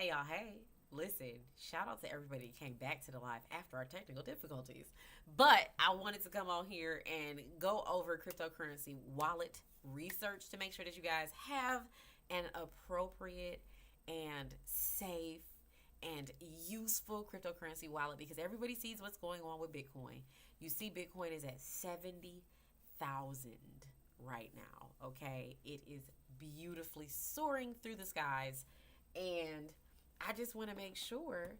Hey y'all, hey. Listen, shout out to everybody that came back to the live after our technical difficulties. But I wanted to come on here and go over cryptocurrency wallet research to make sure that you guys have an appropriate and safe and useful cryptocurrency wallet because everybody sees what's going on with Bitcoin. You see, Bitcoin is at 70,000 right now, okay? It is beautifully soaring through the skies, and I just want to make sure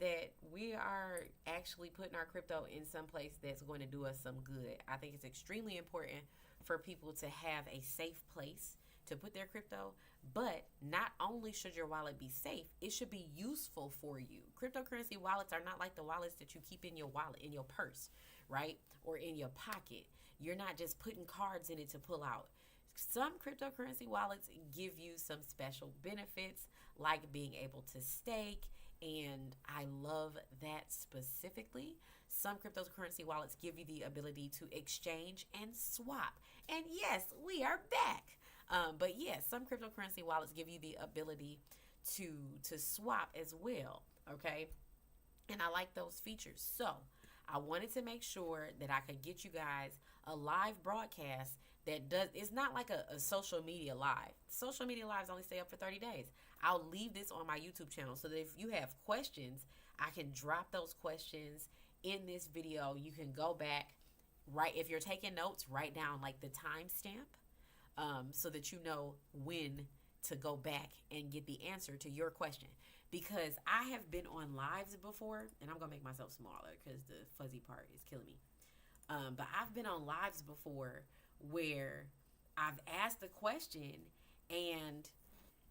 that we are actually putting our crypto in some place that's going to do us some good. I think it's extremely important for people to have a safe place to put their crypto, but not only should your wallet be safe, it should be useful for you. Cryptocurrency wallets are not like the wallets that you keep in your wallet, in your purse, right? Or in your pocket. You're not just putting cards in it to pull out. Some cryptocurrency wallets give you some special benefits, like being able to stake, and I love that specifically. Some cryptocurrency wallets give you the ability to exchange and swap. And yes, we are back. But yes, some cryptocurrency wallets give you the ability to swap as well. Okay, and I like those features. So I wanted to make sure that I could get you guys a live broadcast that does, it's not like a social media live. Social media lives only stay up for 30 days. I'll leave this on my YouTube channel so that if you have questions, I can drop those questions in this video. You can go back, right? If you're taking notes, write down like the timestamp, so that you know when to go back and get the answer to your question. Because I have been on lives before, and I'm gonna make myself smaller because the fuzzy part is killing me. But I've been on lives before where I've asked the question and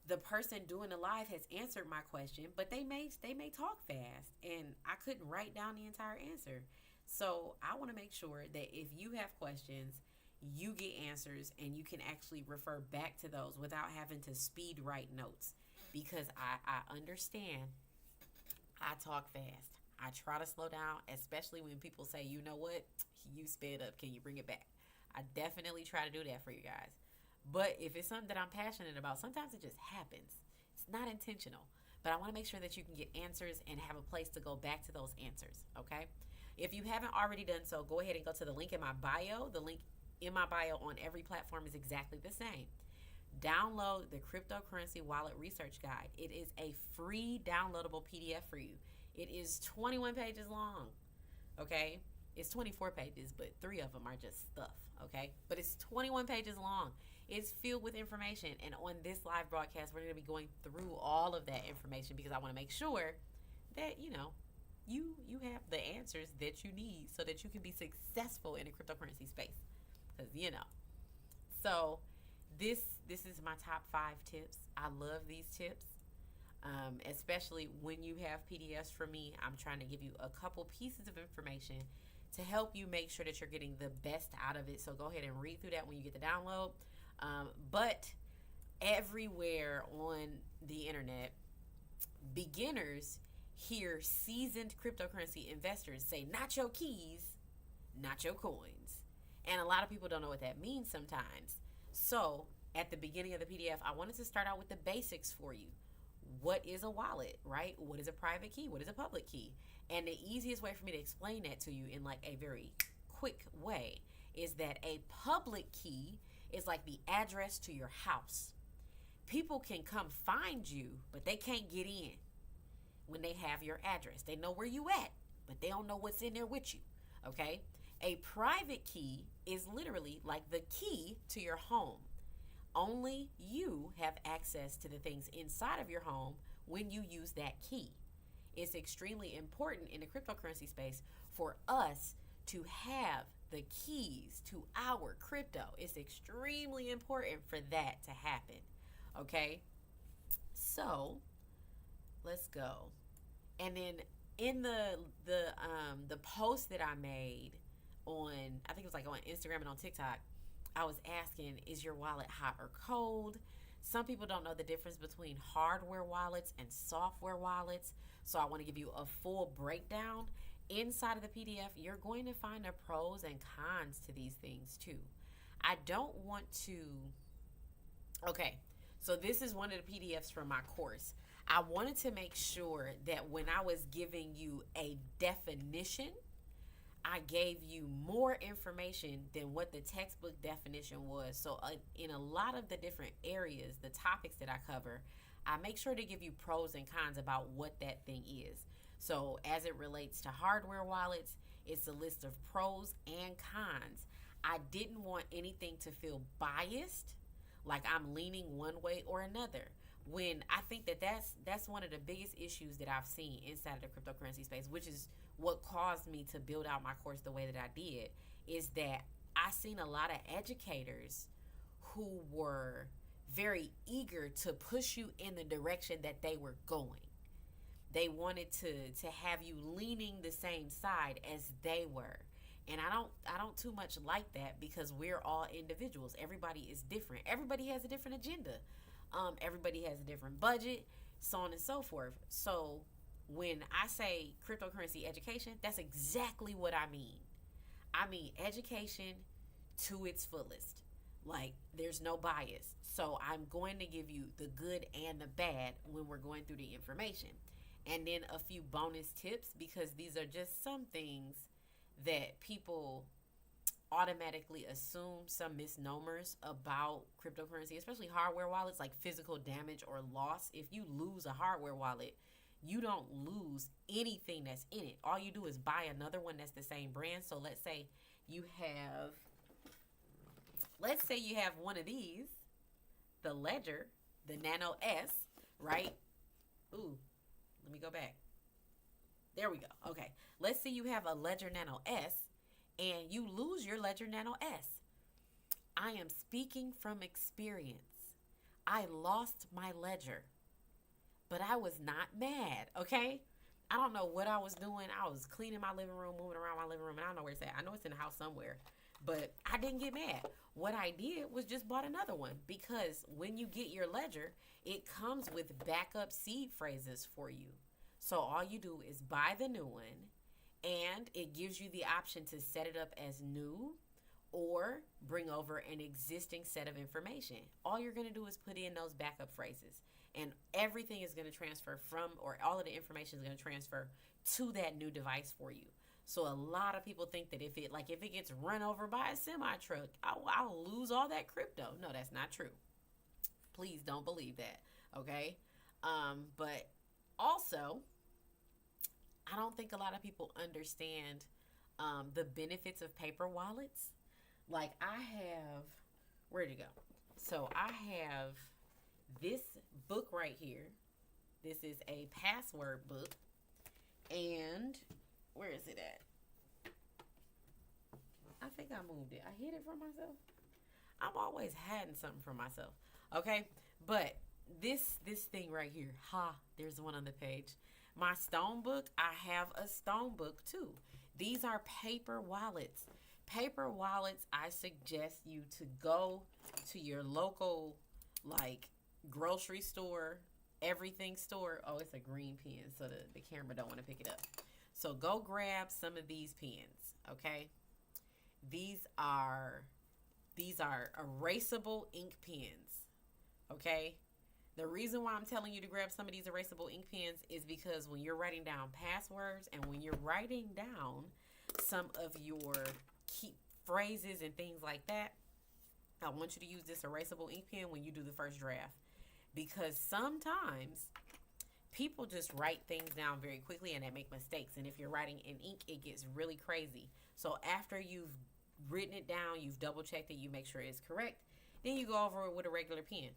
the person doing the live has answered my question, but they may talk fast and I couldn't write down the entire answer. So I want to make sure that if you have questions, you get answers and you can actually refer back to those without having to speed write notes, because I understand I talk fast. I try to slow down, especially when people say, you know what, you sped up, can you bring it back? I definitely try to do that for you guys. But if it's something that I'm passionate about, sometimes it just happens. It's not intentional. But I want to make sure that you can get answers and have a place to go back to those answers, okay? If you haven't already done so, go ahead and go to the link in my bio. The link in my bio on every platform is exactly the same. Download the Cryptocurrency Wallet Research Guide. It is a free downloadable PDF for you. It is 21 pages long, okay? It's 24 pages, but 3 of them are just stuff, okay? But it's 21 pages long. It's filled with information, and on this live broadcast, we're going to be going through all of that information because I want to make sure that, you have the answers that you need so that you can be successful in the cryptocurrency space. Because, So this is my top 5 tips. I love these tips. Especially when you have PDFs from me, I'm trying to give you a couple pieces of information to help you make sure that you're getting the best out of it. So go ahead and read through that when you get the download. But everywhere on the internet, beginners hear seasoned cryptocurrency investors say, not your keys, not your coins. And a lot of people don't know what that means sometimes. So at the beginning of the PDF, I wanted to start out with the basics for you. What is a wallet, right? What is a private key? What is a public key? And the easiest way for me to explain that to you in like a very quick way is that a public key is like the address to your house. People can come find you, but they can't get in when they have your address. They know where you at, but they don't know what's in there with you, okay? A private key is literally like the key to your home. Only you have access to the things inside of your home when you use that key. It's extremely important in the cryptocurrency space for us to have the keys to our crypto. It's extremely important for that to happen. Okay? So, let's go. And then in the post that I made on, I think it was like on Instagram and on TikTok, I was asking, is your wallet hot or cold? Some people don't know the difference between hardware wallets and software wallets. So I want to give you a full breakdown. Inside of the PDF, you're going to find the pros and cons to these things too. I don't want to... Okay, so this is one of the PDFs from my course. I wanted to make sure that when I was giving you a definition, I gave you more information than what the textbook definition was. So, in a lot of the different areas, the topics that I cover, I make sure to give you pros and cons about what that thing is. So, as it relates to hardware wallets, it's a list of pros and cons. I didn't want anything to feel biased, like I'm leaning one way or another. When I think that that's one of the biggest issues that I've seen inside of the cryptocurrency space, which is what caused me to build out my course the way that I did, is that I seen a lot of educators who were very eager to push you in the direction that they were going. They wanted to have you leaning the same side as they were. And I don't too much like that, because we're all individuals. Everybody is different. Everybody has a different agenda. Everybody has a different budget, so on and so forth. So when I say cryptocurrency education, that's exactly what I mean. I mean education to its fullest. Like, there's no bias. So I'm going to give you the good and the bad when we're going through the information. And then a few bonus tips, because these are just some things that people automatically assume, some misnomers about cryptocurrency, especially hardware wallets, like physical damage or loss. If you lose a hardware wallet, you don't lose anything that's in it. All you do is buy another one that's the same brand. So let's say you have one of these, the Ledger, the Nano S, right? Ooh, let me go back. There we go. Okay. Let's say you have a Ledger Nano S and you lose your Ledger Nano S. I am speaking from experience. I lost my Ledger, but I was not mad, okay? I don't know what I was doing. I was cleaning my living room, moving around my living room, and I don't know where it's at. I know it's in the house somewhere, but I didn't get mad. What I did was just bought another one, because when you get your Ledger, it comes with backup seed phrases for you. So all you do is buy the new one, and it gives you the option to set it up as new or bring over an existing set of information. All you're going to do is put in those backup phrases, and everything is going to transfer from, or all of the information is going to transfer to that new device for you. So a lot of people think that if it gets run over by a semi truck, I'll lose all that crypto. No, that's not true. Please don't believe that. Okay. But also, I don't think a lot of people understand the benefits of paper wallets. Like, where'd it go? So I have this book right here. This is a password book. And where is it at? I think I moved it. I hid it from myself. I'm always hiding something from myself. Okay? But this thing right here. There's one on the page. My stone book, I have a stone book too. These are paper wallets. Paper wallets, I suggest you to go to your local, like, grocery store, everything store. Oh, it's a green pen, so the camera don't want to pick it up. So go grab some of these pens, okay? These are erasable ink pens, okay? The reason why I'm telling you to grab some of these erasable ink pens is because when you're writing down passwords and when you're writing down some of your key phrases and things like that, I want you to use this erasable ink pen when you do the first draft. Because sometimes people just write things down very quickly and they make mistakes. And if you're writing in ink, it gets really crazy. So after you've written it down, you've double checked it, you make sure it's correct, then you go over it with a regular pen.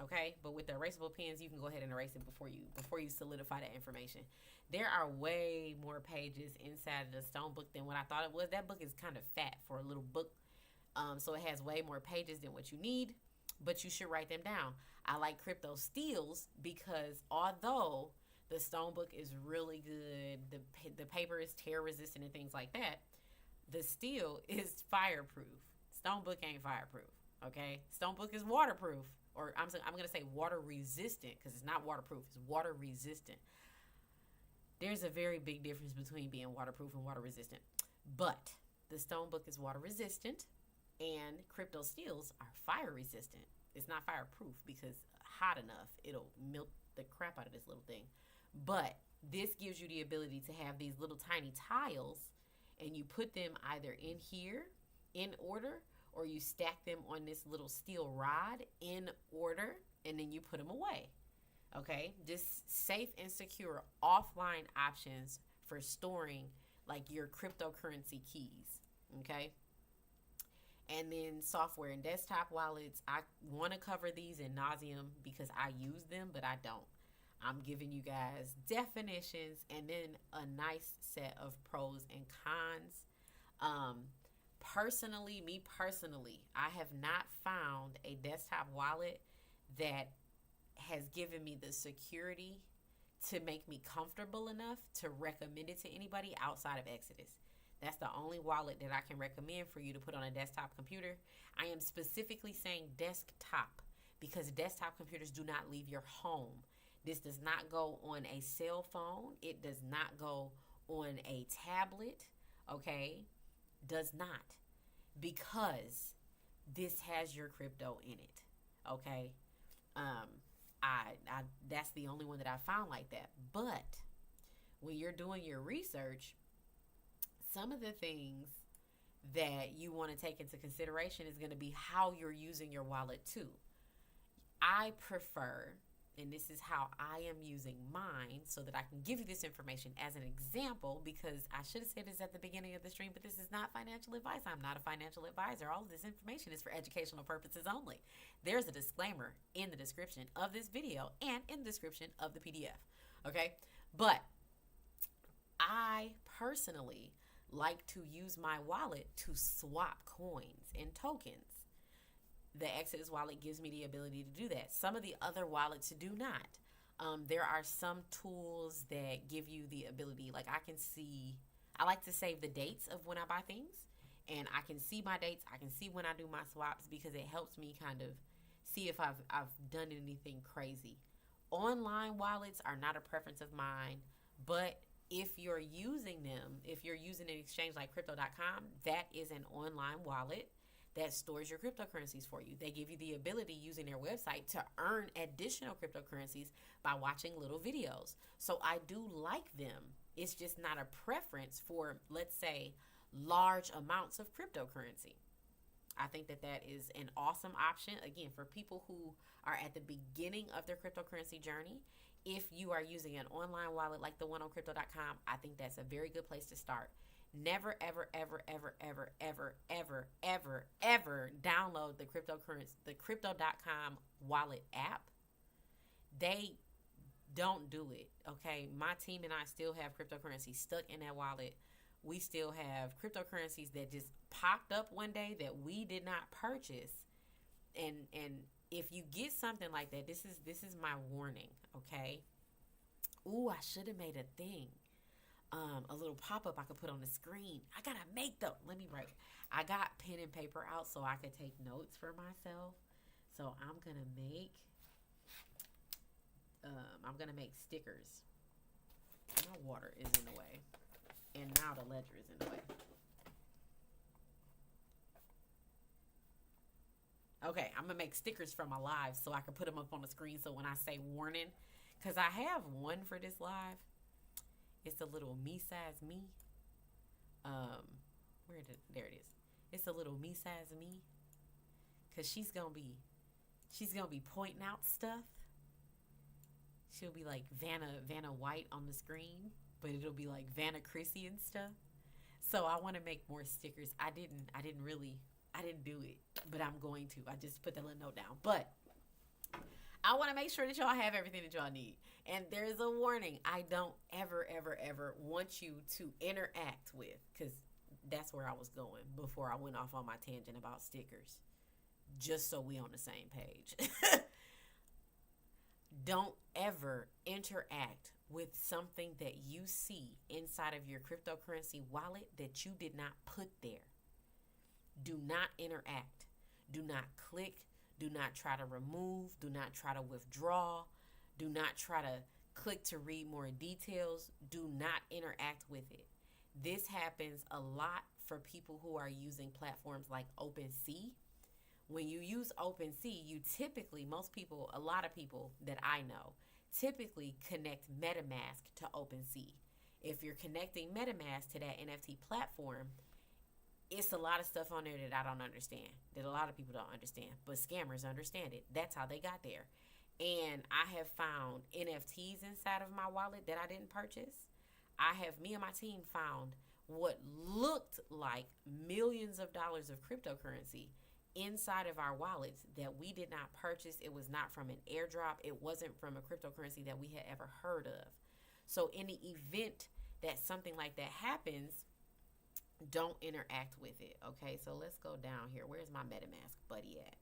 Okay, but with the erasable pens, you can go ahead and erase it before you solidify that information. There are way more pages inside of the stone book than what I thought it was. That book is kind of fat for a little book, so it has way more pages than what you need, but you should write them down. I like crypto steels because although the stone book is really good, the paper is tear resistant and things like that, the steel is fireproof. Stone book ain't fireproof. Okay, stone book is waterproof. Or I'm going to say water resistant, because it's not waterproof. It's water resistant. There's a very big difference between being waterproof and water resistant. But the stone book is water resistant, and crypto steels are fire resistant. It's not fireproof because hot enough, it'll melt the crap out of this little thing. But this gives you the ability to have these little tiny tiles, and you put them either in here in order, or you stack them on this little steel rod in order, and then you put them away. Okay, just safe and secure offline options for storing like your cryptocurrency keys. Okay, and then software and desktop wallets. I want to cover these in nauseum because I use them, but I don't. I'm giving you guys definitions and then a nice set of pros and cons. Me personally, I have not found a desktop wallet that has given me the security to make me comfortable enough to recommend it to anybody outside of Exodus. That's the only wallet that I can recommend for you to put on a desktop computer. I am specifically saying desktop because desktop computers do not leave your home. This does not go on a cell phone. It does not go on a tablet, okay? Does not. Because this has your crypto in it, okay? I that's the only one that I found like that. But when you're doing your research, some of the things that you want to take into consideration is going to be how you're using your wallet too. I prefer, and this is how I am using mine so that I can give you this information as an example, because I should have said this at the beginning of the stream, but this is not financial advice. I'm not a financial advisor. All of this information is for educational purposes only. There's a disclaimer in the description of this video and in the description of the PDF. Okay? But I personally like to use my wallet to swap coins and tokens. The Exodus wallet gives me the ability to do that. Some of the other wallets do not. There are some tools that give you the ability, like I like to save the dates of when I buy things, and I can see my dates. I can see when I do my swaps because it helps me kind of see if I've done anything crazy. Online wallets are not a preference of mine, but if you're using them, if you're using an exchange like crypto.com, that is an online wallet that stores your cryptocurrencies for you. They give you the ability using their website to earn additional cryptocurrencies by watching little videos. So I do like them. It's just not a preference for, let's say, large amounts of cryptocurrency. I think that that is an awesome option, again, for people who are at the beginning of their cryptocurrency journey. If you are using an online wallet like the one on crypto.com, I think that's a very good place to start. Never, ever, ever, ever, ever, ever, ever, ever, ever download the crypto.com wallet app. They don't do it, okay? My team and I still have cryptocurrency stuck in that wallet. We still have cryptocurrencies that just popped up one day that we did not purchase. And if you get something like that, this is my warning, okay? Ooh, I should have made a thing. A little pop-up I could put on the screen. I gotta make them. Let me write. I got pen and paper out so I could take notes for myself. So I'm gonna make stickers. My water is in the way, and now the ledger is in the way. Okay, I'm gonna make stickers for my live so I can put them up on the screen. So when I say warning, because I have one for this live. It's a little me size me. There it is. It's a little me size me. Cause she's gonna be pointing out stuff. She'll be like Vanna White on the screen, but it'll be like Vanna Chrissy and stuff. So I want to make more stickers. I didn't do it, but I'm going to. I just put that little note down. But I want to make sure that y'all have everything that y'all need. And there's a warning. I don't ever, ever, ever want you to interact with, because that's where I was going before I went off on my tangent about stickers. Just so we on the same page. Don't ever interact with something that you see inside of your cryptocurrency wallet that you did not put there. Do not interact. Do not click. Do not try to remove. Do not try to withdraw. Do not try to click to read more details. Do not interact with it. This happens a lot for people who are using platforms like OpenSea. When you use OpenSea, you typically, a lot of people that I know, typically connect MetaMask to OpenSea. If you're connecting MetaMask to that NFT platform, it's a lot of stuff on there that I don't understand, that a lot of people don't understand, but scammers understand it. That's how they got there. And I have found NFTs inside of my wallet that I didn't purchase. Me and my team found what looked like millions of dollars of cryptocurrency inside of our wallets that we did not purchase. It was not from an airdrop. It wasn't from a cryptocurrency that we had ever heard of. So in the event that something like that happens, don't interact with it. Okay, so let's go down here. Where's my MetaMask buddy at?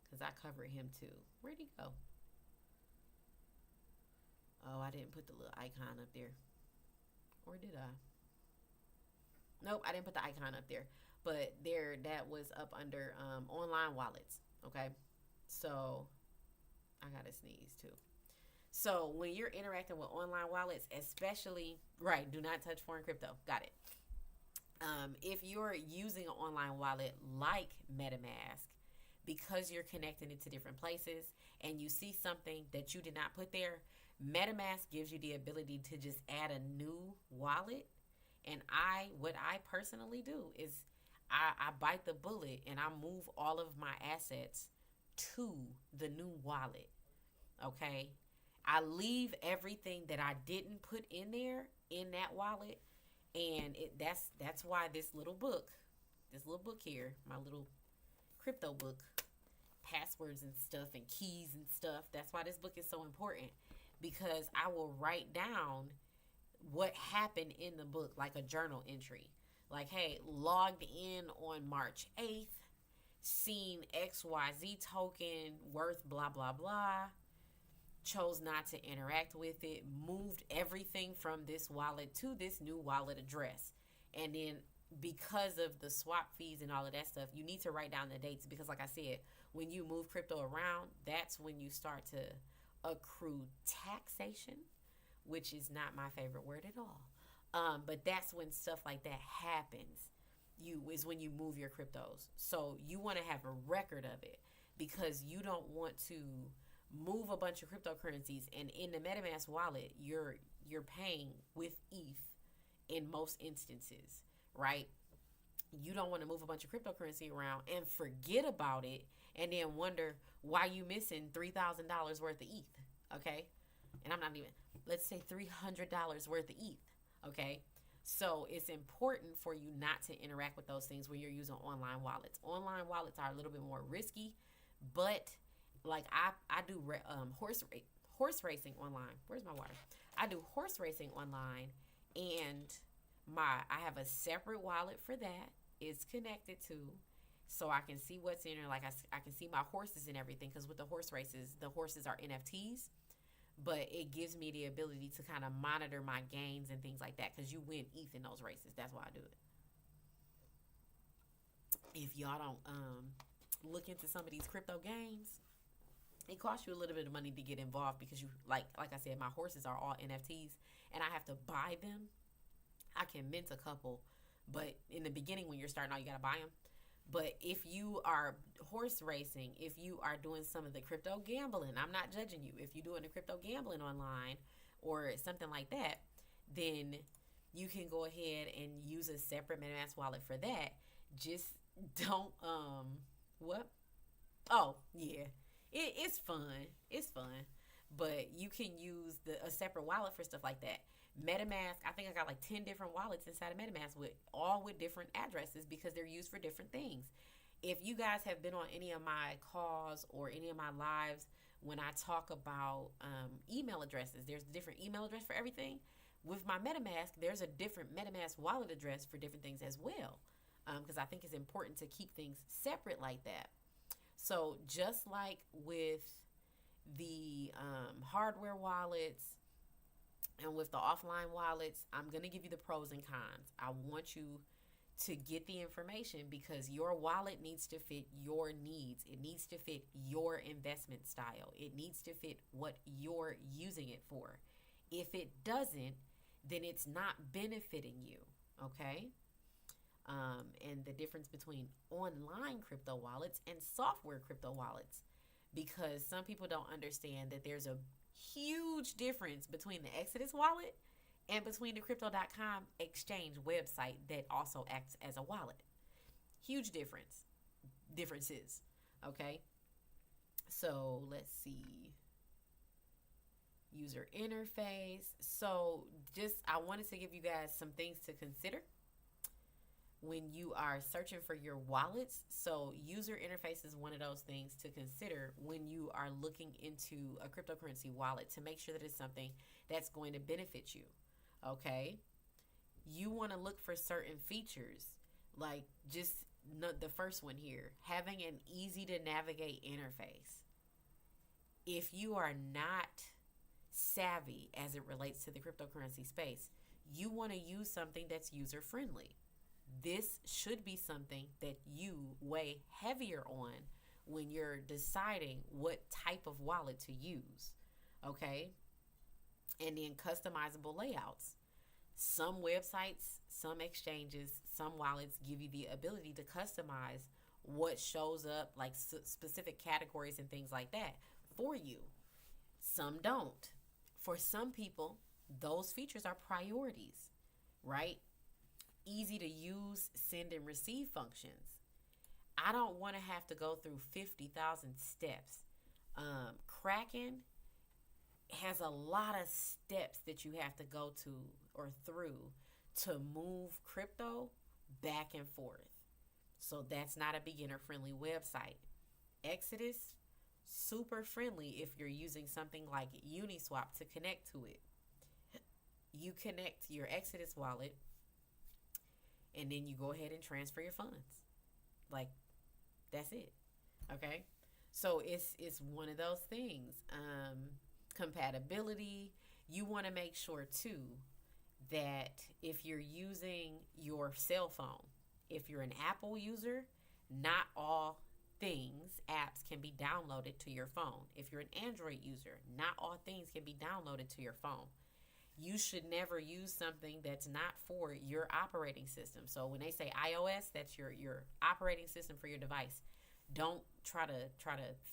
Because I covered him too. Where'd he go? Oh, I didn't put the little icon up there. Or did I? Nope, I didn't put the icon up there. But there, that was up under online wallets. Okay, so I gotta sneeze too. So when you're interacting with online wallets, especially, right, do not touch foreign crypto. Got it. If you're using an online wallet like MetaMask, because you're connecting it to different places and you see something that you did not put there, MetaMask gives you the ability to just add a new wallet. And what I personally do is I bite the bullet and I move all of my assets to the new wallet. Okay. I leave everything that I didn't put in there in that wallet. And that's why this little book here, my little crypto book, passwords and stuff and keys and stuff, that's why this book is so important, because I will write down what happened in the book, like a journal entry. Like, hey, logged in on March 8th, seen XYZ token worth blah, blah, blah, chose not to interact with it, moved everything from this wallet to this new wallet address. And then because of the swap fees and all of that stuff, you need to write down the dates, because like I said, when you move crypto around, that's when you start to accrue taxation, which is not my favorite word at all. But that's when stuff like that happens. Is when you move your cryptos. So you want to have a record of it, because you don't want to move a bunch of cryptocurrencies, and in the MetaMask wallet, you're paying with ETH in most instances, right? You don't want to move a bunch of cryptocurrency around and forget about it and then wonder why you missing $3,000 worth of ETH, okay? And I'm not even, let's say $300 worth of ETH, okay? So it's important for you not to interact with those things when you're using online wallets. Online wallets are a little bit more risky, but like I do horse racing online. Where's my water? I do horse racing online, and I have a separate wallet for that. It's connected to, so I can see what's in there. Like I can see my horses and everything, because with the horse races, the horses are NFTs, but it gives me the ability to kind of monitor my gains and things like that, because you win ETH in those races. That's why I do it. If y'all don't look into some of these crypto games, it costs you a little bit of money to get involved, because you like I said, my horses are all NFTs and I have to buy them. I can mint a couple, but in the beginning when you're starting out, you got to buy them. But if you are horse racing, if you are doing some of the crypto gambling, I'm not judging you. If you're doing the crypto gambling online or something like that, then you can go ahead and use a separate MetaMask wallet for that. Just don't what? Oh, yeah. It's fun. It's fun. But you can use a separate wallet for stuff like that. MetaMask, I think I got like 10 different wallets inside of MetaMask with different addresses, because they're used for different things. If you guys have been on any of my calls or any of my lives when I talk about email addresses, there's a different email address for everything. With my MetaMask, there's a different MetaMask wallet address for different things as well, because I think it's important to keep things separate like that. So just like with the hardware wallets and with the offline wallets, I'm going to give you the pros and cons. I want you to get the information, because your wallet needs to fit your needs. It needs to fit your investment style. It needs to fit what you're using it for. If it doesn't, then it's not benefiting you, okay? And the difference between online crypto wallets and software crypto wallets, because some people don't understand that there's a Huge difference between the Exodus wallet and between the crypto.com exchange website that also acts as a wallet. Huge differences. Okay. So let's see. User interface. So just I wanted to give you guys some things to consider when you are searching for your wallets. So user interface is one of those things to consider when you are looking into a cryptocurrency wallet, to make sure that it's something that's going to benefit you. Okay. You want to look for certain features, like just the first one here, having an easy to navigate interface. If you are not savvy as it relates to the cryptocurrency space, you want to use something that's user friendly. This should be something that you weigh heavier on when you're deciding what type of wallet to use. Okay. And then customizable layouts. Some websites, some exchanges, some wallets give you the ability to customize what shows up, like specific categories and things like that for you. Some don't. For some people, those features are priorities, right? Easy to use send and receive functions. I don't want to have to go through 50,000 steps. Kraken has a lot of steps that you have to go to or through to move crypto back and forth. So that's not a beginner friendly website. Exodus, super friendly if you're using something like Uniswap to connect to it. You connect your Exodus wallet and then you go ahead and transfer your funds. Like, that's it. Okay? So it's one of those things. Compatibility. You want to make sure too that if you're using your cell phone, if you're an Apple user, not all apps can be downloaded to your phone. If you're an Android user, not all things can be downloaded to your phone. You should never use something that's not for your operating system. So when they say iOS, that's your operating system for your device. Don't try to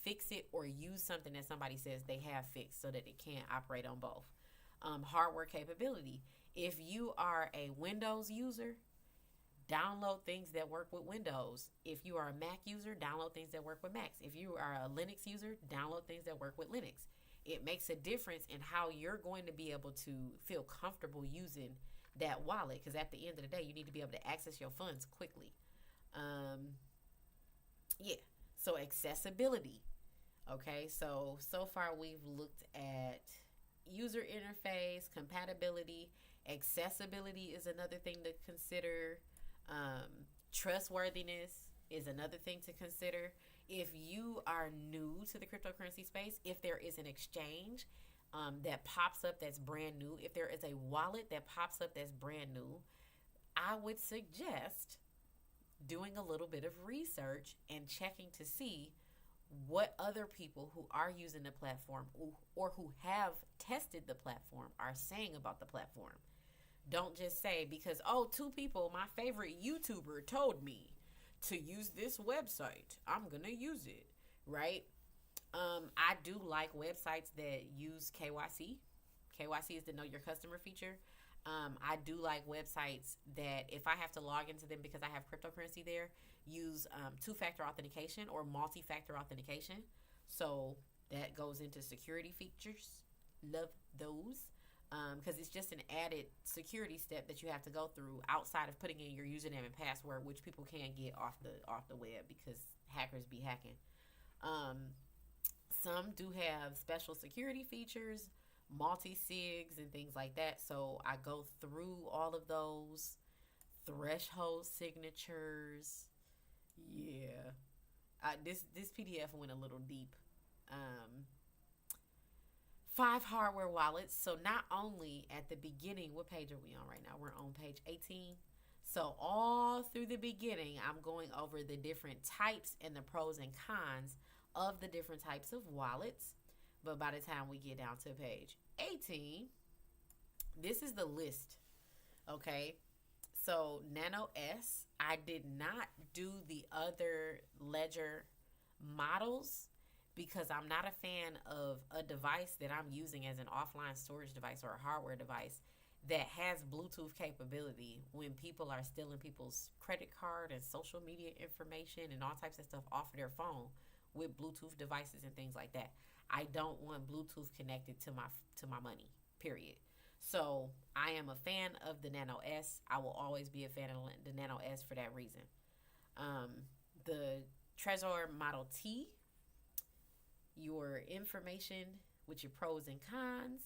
fix it or use something that somebody says they have fixed so that it can't operate on both. Hardware capability. If you are a Windows user, download things that work with Windows. If you are a Mac user, download things that work with Macs. If you are a Linux user, download things that work with Linux. It makes a difference in how you're going to be able to feel comfortable using that wallet, because at the end of the day, you need to be able to access your funds quickly. Yeah. So accessibility. Okay. So far we've looked at user interface, compatibility. Accessibility is another thing to consider. Trustworthiness is another thing to consider. If you are new to the cryptocurrency space, if there is an exchange that pops up that's brand new, if there is a wallet that pops up that's brand new, I would suggest doing a little bit of research and checking to see what other people who are using the platform or who have tested the platform are saying about the platform. Don't just say because, two people, my favorite YouTuber told me to use this website, I'm going to use it, right? I do like websites that use KYC. KYC is the Know Your Customer feature. I do like websites that if I have to log into them because I have cryptocurrency there, use two-factor authentication or multi-factor authentication. So that goes into security features. Love those. Because it's just an added security step that you have to go through outside of putting in your username and password, which people can get off the web because hackers be hacking. Some do have special security features, multi-sigs and things like that. So I go through all of those. Threshold signatures. Yeah. This PDF went a little deep. 5 hardware wallets. So not only at the beginning, what page are we on right now? We're on page 18. So all through the beginning, I'm going over the different types and the pros and cons of the different types of wallets. But by the time we get down to page 18, this is the list. Okay. So Nano S, I did not do the other ledger models because I'm not a fan of a device that I'm using as an offline storage device or a hardware device that has Bluetooth capability when people are stealing people's credit card and social media information and all types of stuff off of their phone with Bluetooth devices and things like that. I don't want Bluetooth connected to my money. Period. So I am a fan of the Nano S. I will always be a fan of the Nano S for that reason. Um, the Trezor Model T, your information with your pros and cons.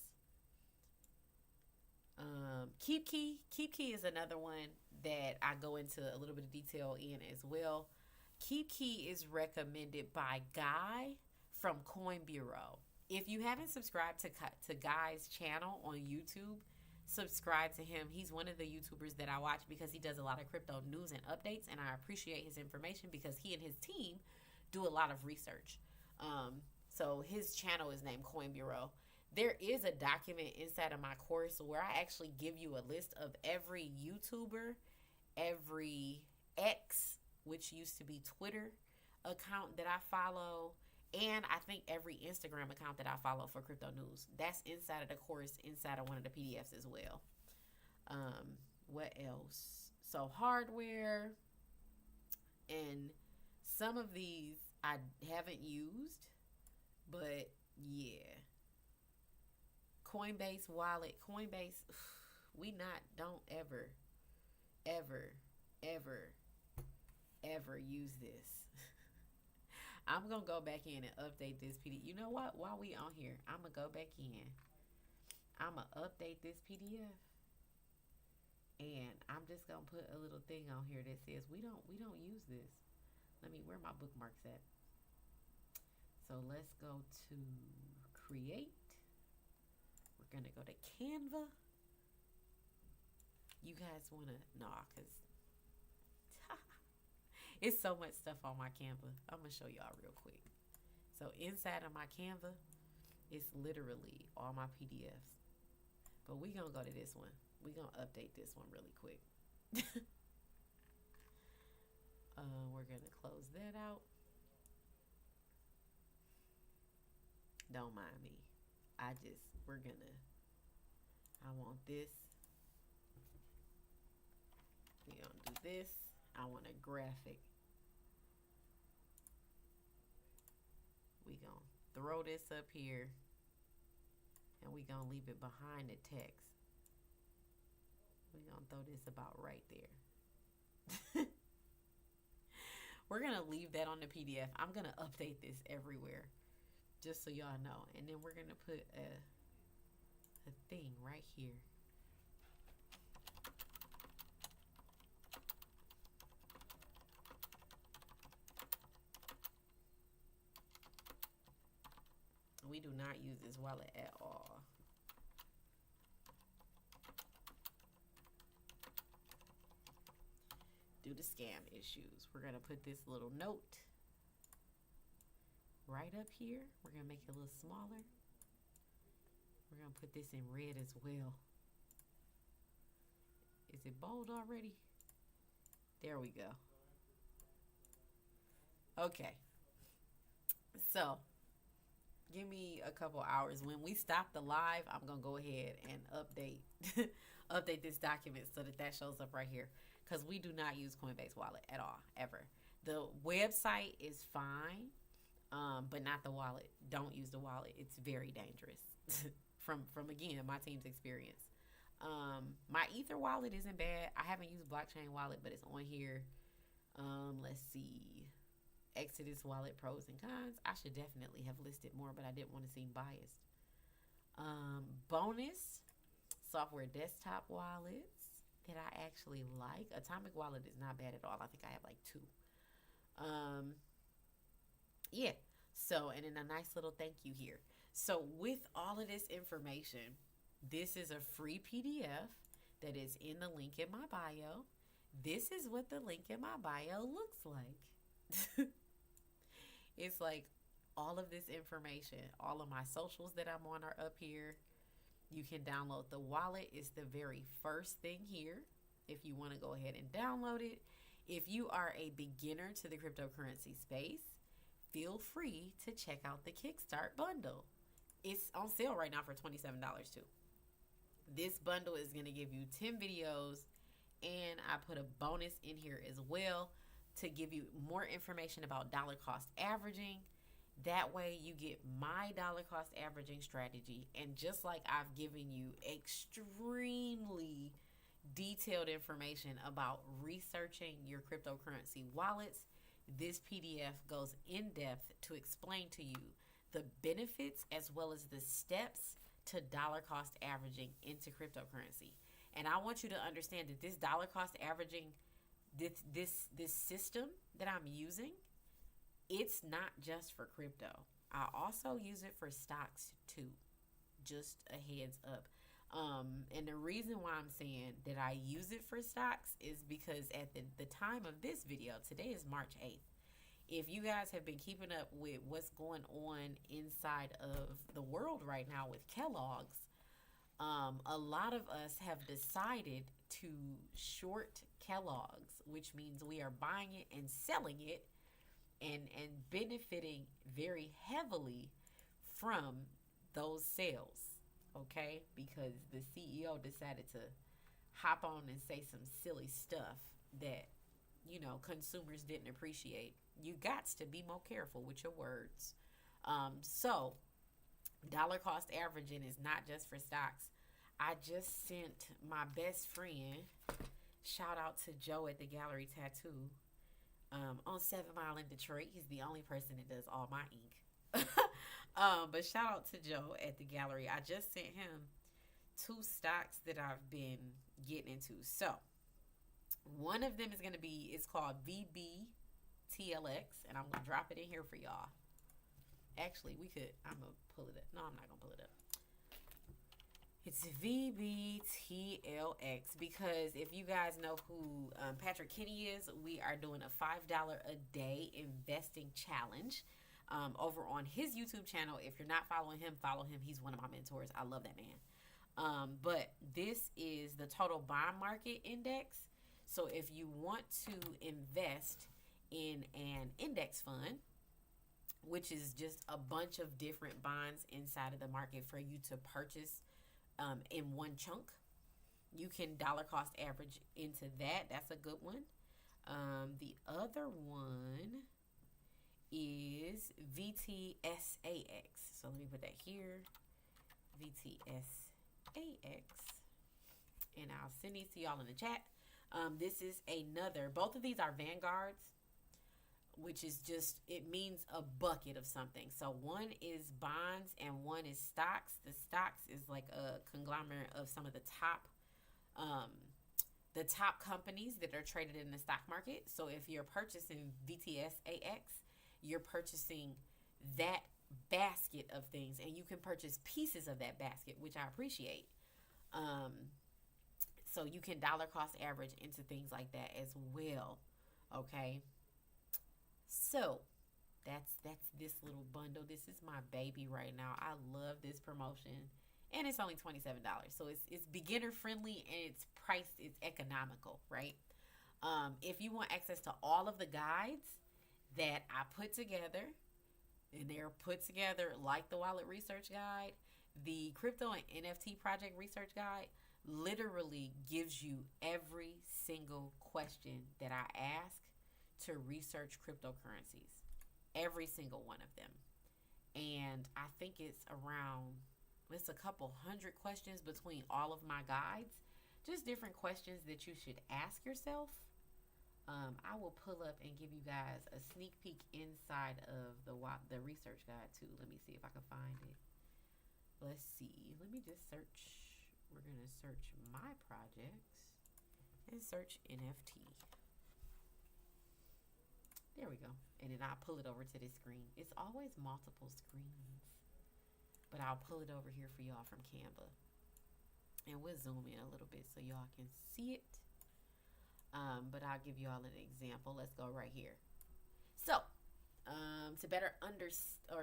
Keep Key is another one that I go into a little bit of detail in as well. Keep Key is recommended by Guy from Coin Bureau. If you haven't subscribed to Guy's channel on YouTube, subscribe to him. He's one of the YouTubers that I watch because he does a lot of crypto news and updates, and I appreciate his information because he and his team do a lot of research. So his channel is named Coin Bureau. There is a document inside of my course where I actually give you a list of every YouTuber, every X, which used to be Twitter, account that I follow, and I think every Instagram account that I follow for crypto news. That's inside of the course, inside of one of the PDFs as well. What else? So hardware, and some of these I haven't used, but yeah. Coinbase wallet, don't ever use this. I'm gonna go back in and update this PDF. You know what? While we on here, I'm gonna go back in. I'm gonna update this PDF, and I'm just gonna put a little thing on here that says we don't use this. Where my bookmarks at? So let's go to create. We're gonna go to Canva. You guys wanna cause it's so much stuff on my Canva. I'm gonna show y'all real quick. So inside of my Canva, it's literally all my PDFs. But we gonna go to this one. We gonna update this one really quick. We're gonna close that out. Don't mind me. I want this. We're gonna do this. I want a graphic. We gonna throw this up here, and we gonna leave it behind the text. We gonna throw this about right there. We're gonna leave that on the PDF. I'm gonna update this everywhere, just so y'all know. And then we're gonna put a thing right here. We do not use this wallet at all. Due to scam issues, we're gonna put this little note right up here. We're gonna make it a little smaller. We're gonna put this in red as well. Is it bold already? There we go. Okay. So give me a couple hours. When we stop the live, I'm gonna go ahead and update update this document so that shows up right here, because we do not use Coinbase wallet at all, ever. The website is fine, but not the wallet. Don't use the wallet. It's very dangerous. from again, my team's experience. My Ether wallet isn't bad. I haven't used blockchain wallet, but it's on here. Let's see. Exodus wallet pros and cons. I should definitely have listed more, but I didn't want to seem biased. Bonus software desktop wallets that I actually like. Atomic wallet is not bad at all. I think I have like 2. Yeah. So, and then a nice little thank you here. So with all of this information, this is a free PDF that is in the link in my bio. This is what the link in my bio looks like. It's like all of this information, all of my socials that I'm on are up here. You can download the wallet. It's the very first thing here if you want to go ahead and download it. If you are a beginner to the cryptocurrency space, feel free to check out the Kickstart bundle. It's on sale right now for $27 too. This bundle is going to give you 10 videos, and I put a bonus in here as well to give you more information about dollar cost averaging. That way, you get my dollar cost averaging strategy. And just like I've given you extremely detailed information about researching your cryptocurrency wallets, this PDF goes in depth to explain to you the benefits as well as the steps to dollar cost averaging into cryptocurrency. And I want you to understand that this dollar cost averaging, this system that I'm using, it's not just for crypto. I also use it for stocks too. Just a heads up. And the reason why I'm saying that I use it for stocks is because at the time of this video, today is March 8th. If you guys have been keeping up with what's going on inside of the world right now with Kellogg's, a lot of us have decided to short Kellogg's, which means we are buying it and selling it and benefiting very heavily from those sales, okay? Because the CEO decided to hop on and say some silly stuff that, consumers didn't appreciate. You got to be more careful with your words. So, dollar cost averaging is not just for stocks. I just sent my best friend, shout out to Joe at the Gallery Tattoo, on 7 Mile in Detroit. He's the only person that does all my ink. But shout out to Joe at the Gallery. I just sent him 2 stocks that I've been getting into. So, one of them is going to be, it's called VBTLX, and I'm going to drop it in here for y'all. Actually, I'm going to pull it up. No, I'm not going to pull it up. It's VBTLX because if you guys know who Patrick Kenny is, we are doing a $5 a day investing challenge over on his YouTube channel. If you're not following him, follow him. He's one of my mentors. I love that man. But this is the total bond market index. So if you want to invest in an index fund, which is just a bunch of different bonds inside of the market for you to purchase in one chunk, you can dollar cost average into that. That's a good one. The other one is VTSAX. So let me put that here. VTSAX. And I'll send these to y'all in the chat. This is another, both of these are Vanguards, which is just, it means a bucket of something. So one is bonds and one is stocks. The stocks is like a conglomerate of some of the top companies that are traded in the stock market. So if you're purchasing VTSAX, you're purchasing that basket of things, and you can purchase pieces of that basket, which I appreciate. So you can dollar cost average into things like that as well. Okay. So that's this little bundle. This is my baby right now. I love this promotion, and it's only $27. So it's beginner friendly and it's priced. It's economical, right? If you want access to all of the guides that I put together, and they're put together like the Wallet Research Guide, the Crypto and NFT Project Research Guide literally gives you every single question that I ask to research cryptocurrencies. Every single one of them. And I think it's a couple hundred questions between all of my guides. Just different questions that you should ask yourself. I will pull up and give you guys a sneak peek inside of the research guide too. Let me see if I can find it. Let's see. Let me just search. We're going to search my projects and search NFT. There we go. And then I'll pull it over to this screen. It's always multiple screens, but I'll pull it over here for y'all from Canva. And we'll zoom in a little bit so y'all can see it. But I'll give y'all an example. Let's go right here. So,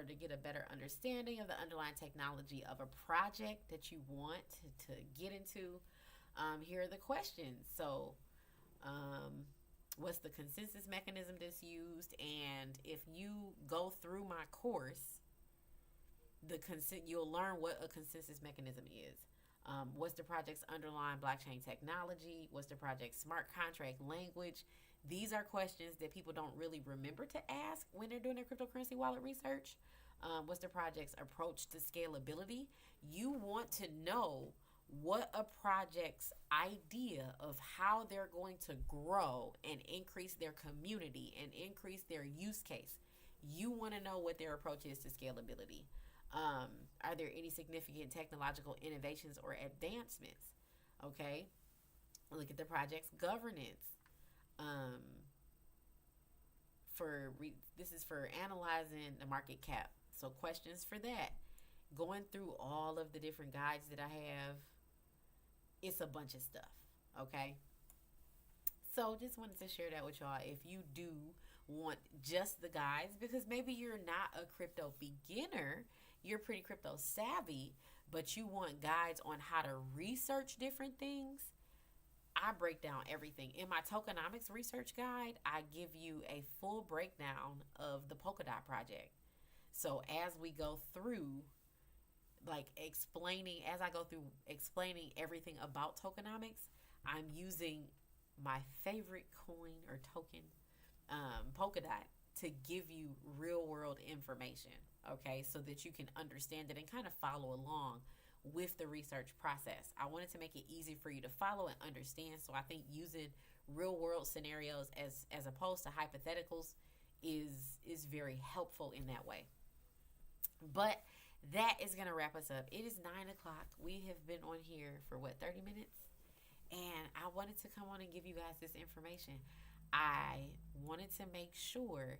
to get a better understanding of the underlying technology of a project that you want to get into, here are the questions. So, what's the consensus mechanism that's used, and if you go through my course, you'll learn what a consensus mechanism is. What's the project's underlying blockchain technology? What's the project's smart contract language? These are questions that people don't really remember to ask when they're doing their cryptocurrency wallet research. What's the project's approach to scalability? You want to know what a project's idea of how they're going to grow and increase their community and increase their use case. You want to know what their approach is to scalability. Are there any significant technological innovations or advancements? Okay. Look at the project's governance. This is for analyzing the market cap. So questions for that. Going through all of the different guides that I have. It's a bunch of stuff. Okay. So just wanted to share that with y'all. If you do want just the guides, because maybe you're not a crypto beginner, you're pretty crypto savvy, but you want guides on how to research different things, I break down everything. In my tokenomics research guide, I give you a full breakdown of the Polkadot project. So as we go through, as I go through explaining everything about tokenomics, I'm using my favorite coin or token, Polkadot, to give you real world information, okay, so that you can understand it and kind of follow along with the research process. I wanted to make it easy for you to follow and understand, so I think using real world scenarios as opposed to hypotheticals is very helpful in that way. But that is going to wrap us up. It is 9 o'clock. We have been on here for 30 minutes? And I wanted to come on and give you guys this information. I wanted to make sure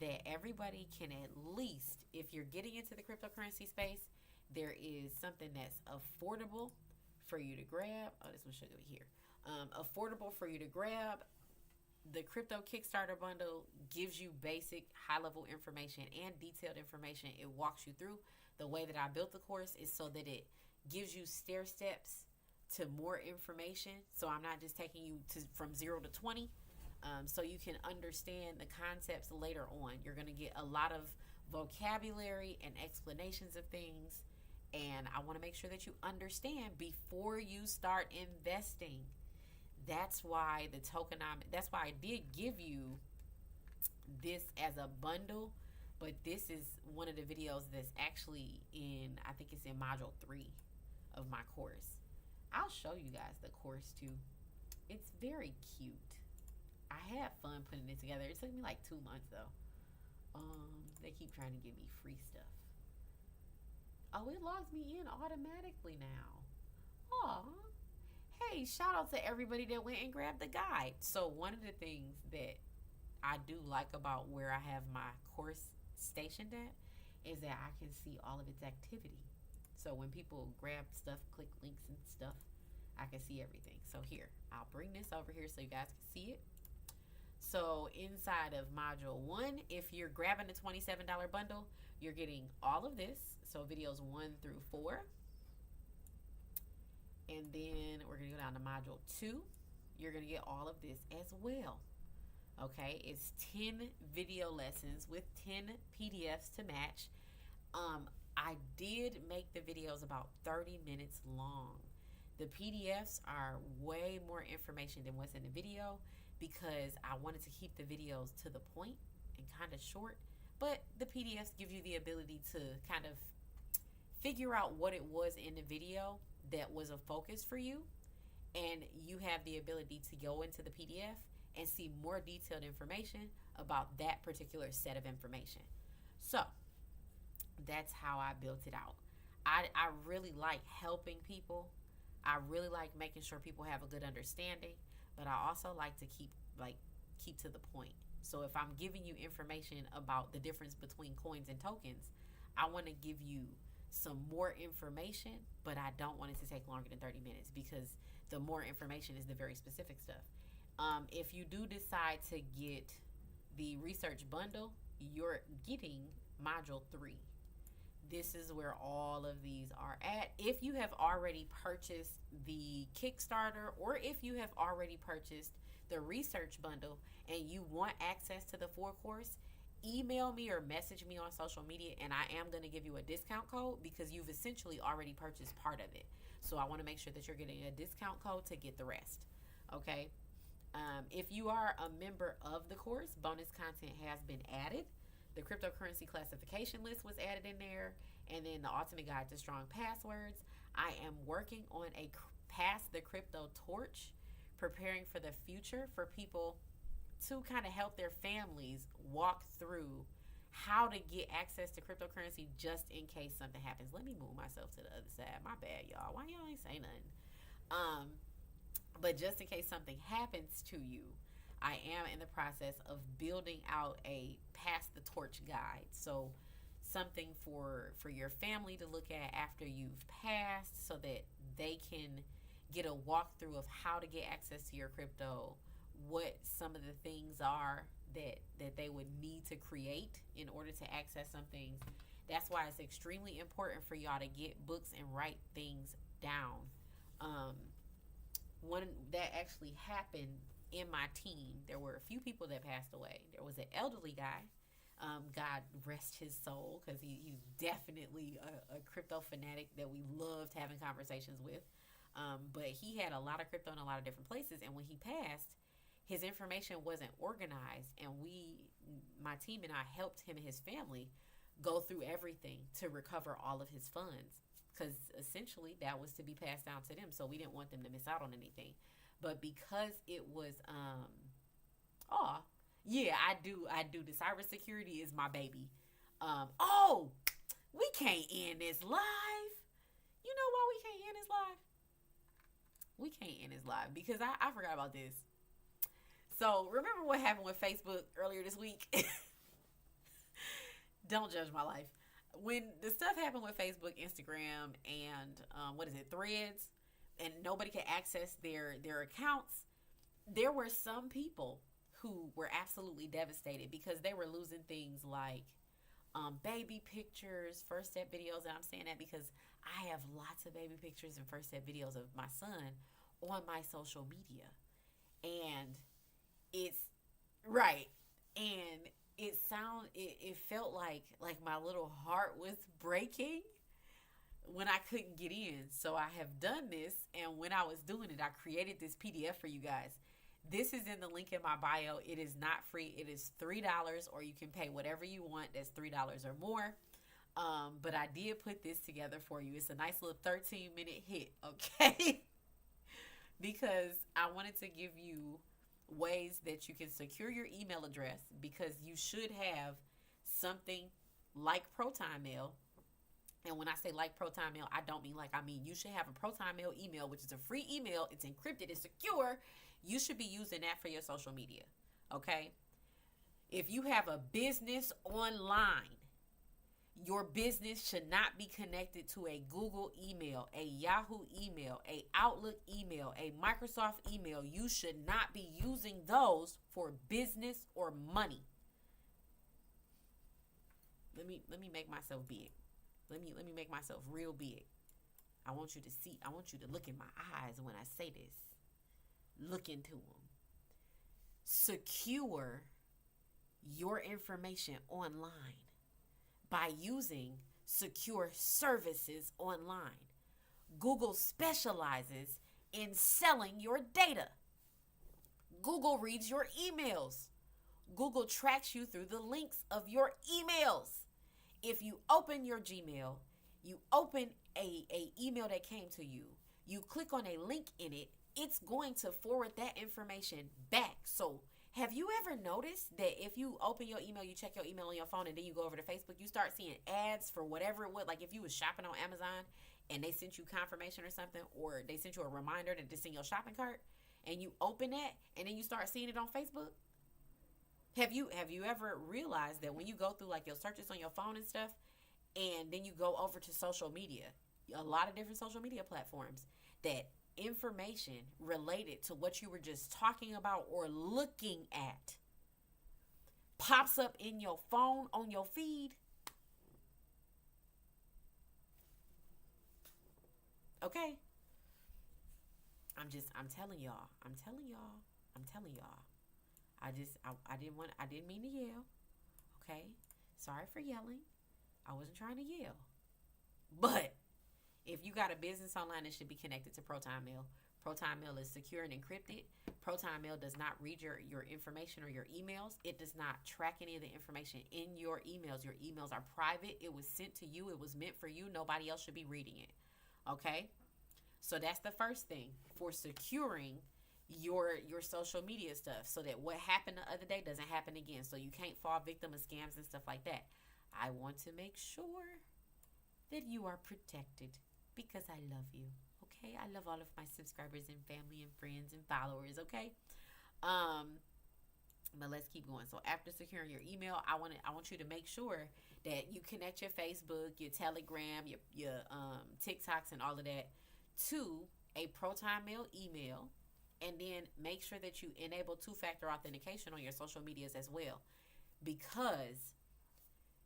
that everybody can, at least, if you're getting into the cryptocurrency space, there is something that's affordable for you to grab. Oh, this one should go here. Affordable for you to grab. The crypto Kickstarter bundle gives you basic high-level information and detailed information. It walks you through. The way that I built the course is so that it gives you stair steps to more information. So I'm not just taking you from 0 to 20. So you can understand the concepts later on. You're going to get a lot of vocabulary and explanations of things. And I want to make sure that you understand before you start investing. That's why that's why I did give you this as a bundle. But this is one of the videos that's actually I think it's in module 3 of my course. I'll show you guys the course too. It's very cute. I had fun putting it together. It took me like 2 months though. They keep trying to give me free stuff. Oh, it logs me in automatically now. Aw. Hey, shout out to everybody that went and grabbed the guide. So one of the things that I do like about where I have my course stationed at is that I can see all of its activity. So when people grab stuff, click links and stuff, I can see everything. So here, I'll bring this over here so you guys can see it. So inside of module 1, if you're grabbing the $27 bundle, you're getting all of this. So videos 1 through 4. And then we're going to go down to module 2. You're going to get all of this as well. Okay, it's 10 video lessons with 10 PDFs to match. I did make the videos about 30 minutes long. The PDFs are way more information than what's in the video because I wanted to keep the videos to the point and kind of short. But the PDFs give you the ability to kind of figure out what it was in the video that was a focus for you. And you have the ability to go into the PDF and see more detailed information about that particular set of information. So that's how I built it out. I really like helping people. I really like making sure people have a good understanding, but I also like to keep to the point. So if I'm giving you information about the difference between coins and tokens, I want to give you some more information, but I don't want it to take longer than 30 minutes because the more information is the very specific stuff. If you do decide to get the research bundle, you're getting module 3. This is where all of these are at. If you have already purchased the Kickstarter or if you have already purchased the research bundle and you want access to the full course, email me or message me on social media, and I am going to give you a discount code because you've essentially already purchased part of it. So I want to make sure that you're getting a discount code to get the rest. Okay. If you are a member of the course, bonus content has been added. The cryptocurrency classification list was added in there, and then the ultimate guide to strong passwords. I am working on a pass the crypto torch, preparing for the future for people to kind of help their families walk through how to get access to cryptocurrency just in case something happens. Let me move myself to the other side. My bad, y'all. Why y'all ain't say nothing? But just in case something happens to you, I am in the process of building out a pass the torch guide. So something for your family to look at after you've passed so that they can get a walkthrough of how to get access to your crypto, what some of the things are that they would need to create in order to access some things. That's why it's extremely important for y'all to get books and write things down. One that actually happened in my team, there were a few people that passed away. There was an elderly guy, God rest his soul, because he's definitely a crypto fanatic that we loved having conversations with. But he had a lot of crypto in a lot of different places, and when he passed, his information wasn't organized, and my team and I helped him and his family go through everything to recover all of his funds, because essentially that was to be passed down to them, so we didn't want them to miss out on anything. But because it was I do the cybersecurity is my baby. We can't end this live. You know why we can't end this live? We can't end this live because I forgot about this. So remember what happened with Facebook earlier this week? Don't judge my life. When the stuff happened with Facebook, Instagram, and Threads, and nobody could access their accounts, there were some people who were absolutely devastated because they were losing things like baby pictures, first step videos. And I'm saying that because I have lots of baby pictures and first step videos of my son on my social media. And it's right. And it felt like my little heart was breaking when I couldn't get in. So I have done this, and when I was doing it, I created this PDF for you guys. This is in the link in my bio. It is not free. It is $3, or you can pay whatever you want. That's $3 or more. But I did put this together for you. It's a nice little 13-minute hit, okay? Because I wanted to give you ways that you can secure your email address, because you should have something like Proton Mail. And when I say like Proton Mail, I don't mean I mean you should have a Proton Mail email, which is a free email. It's encrypted, it's secure. You should be using that for your social media, okay? If you have a business online, your business should not be connected to a Google email, a Yahoo email, a Outlook email, a Microsoft email. You should not be using those for business or money. Let me make myself big. Let me make myself real big. I want you to see. I want you to look in my eyes when I say this. Look into them. Secure your information online by using secure services online. Google specializes in selling your data. Google reads your emails. Google tracks you through the links of your emails. If you open your Gmail, you open a email that came to you, you click on a link in it, it's going to forward that information back. So have you ever noticed that if you open your email, you check your email on your phone, and then you go over to Facebook, you start seeing ads for whatever it was? Like if you was shopping on Amazon and they sent you confirmation or something, or they sent you a reminder to just in your shopping cart, and you open that and then you start seeing it on Facebook? Have you ever realized that when you go through your searches on your phone and stuff, and then you go over to social media, a lot of different social media platforms, that information related to what you were just talking about or looking at pops up in your phone on your feed? Okay. I'm telling y'all. I'm telling y'all. I didn't mean to yell. Okay? Sorry for yelling. I wasn't trying to yell. But if you got a business online, it should be connected to Proton Mail. Proton Mail is secure and encrypted. Proton Mail does not read your information or your emails. It does not track any of the information in your emails. Your emails are private. It was sent to you. It was meant for you. Nobody else should be reading it. Okay? So that's the first thing for securing your social media stuff, so that what happened the other day doesn't happen again. So you can't fall victim of scams and stuff like that. I want to make sure that you are protected because I love you. Okay? I love all of my subscribers and family and friends and followers, okay? But let's keep going. So after securing your email, I want you to make sure that you connect your Facebook, your Telegram, your TikToks and all of that to a Proton Mail email, and then make sure that you enable two-factor authentication on your social medias as well, because